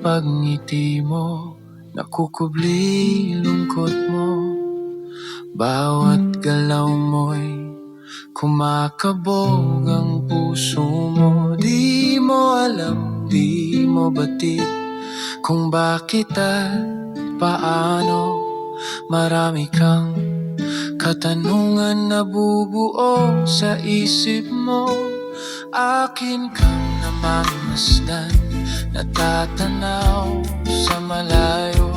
Pagngiti mo, nakukubli lungkot mo. Bawat galaw mo'y kumakabog ang puso mo. Di mo alam, di mo batid kung bakit at paano. Marami kang katanungan na bubuo sa isip mo. Akin kang namamasdan, natatanaw sa malayo.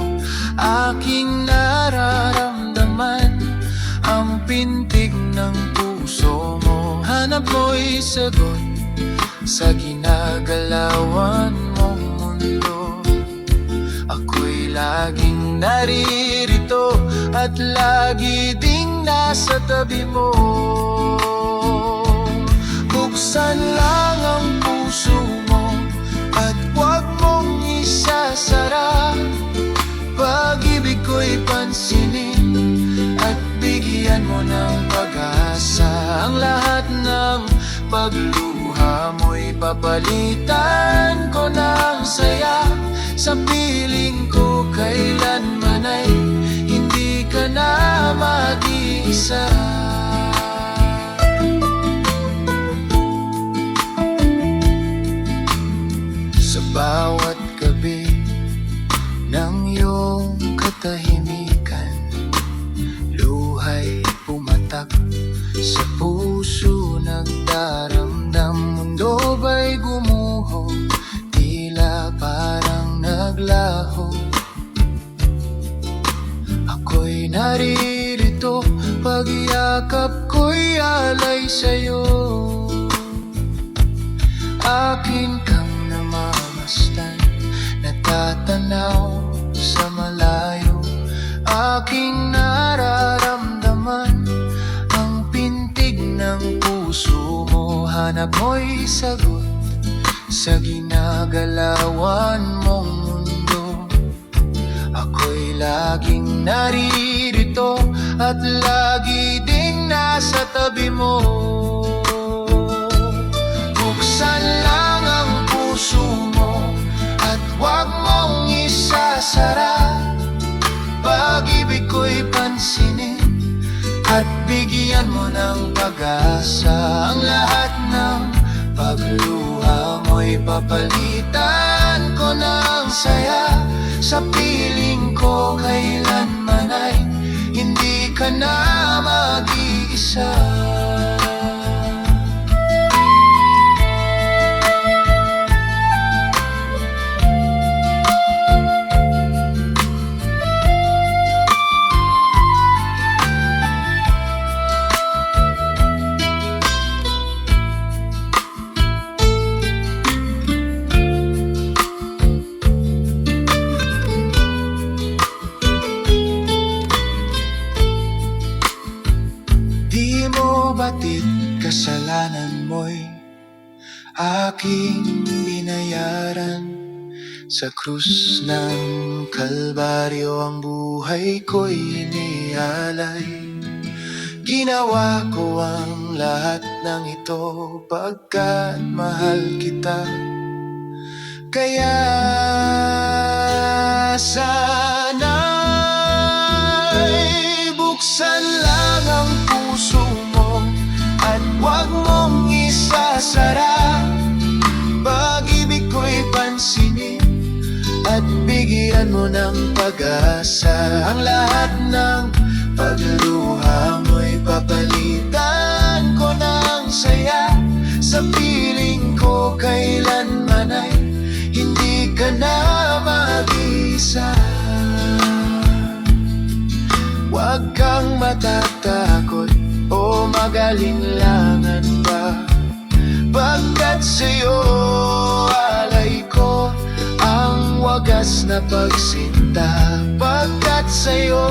Aking nararamdaman ang pintig ng puso mo. Hanap mo'y sagot sa ginagalawan mong mundo. Ako'y laging naririto at lagi ding nasa tabi mo. Buksan lang ang puso mo at huwag mong isasara. Pag-ibig ko'y pansinin at bigyan mo ng pag-asa. Ang lahat ng pagluha mo'y papalitan ko ng saya. Sa piling ko kailanman ay hindi ka na mag-iisa. Sa bawat gabi ng iyong katahimikan, luha'y pumatak sa puso, nagdaramdam. Mundo ba'y gumuho, tila parang naglaho. Ako'y naririto, pag-iakap ko'y alay sa'yo. Akin kang namamasdan, natatanaw sa malayo. Aking nararamdaman ang pintig ng puso mo. Hanap mo'y sagot sa ginagalawan mong mundo. Ako'y laging naririto at lagi ding nasa tabi mo. Buksan lang ang puso mo at huwag mong isasara. Pag-ibig ko'y pansinin at bigyan mo ng pag-asa. Ang lahat ng pagluha mo'y papalitan ko ng saya. Sa piling ko kailanman ay hindi ka na mag-iisa. Batid kasalanan mo'y aking binayaran. Sa krus ng Kalbaryo ang buhay ko'y inialay. Ginawa ko ang lahat ng ito pagkat mahal kita. Kaya sana'y buksan lang ang puso mo at huwag mong isasara. Pag-ibig ko'y pansinin at bigyan mo ng pag-asa. Ang lahat ng pagluha mo'y papalitan ko ng saya. Sa piling ko kailanman ay hindi ka na mag-isa. Huwag kang matatakot o magalinlangan pa, pagkat sa'yo alay ko ang wagas wagas na pagsinta, pagkat sa'yo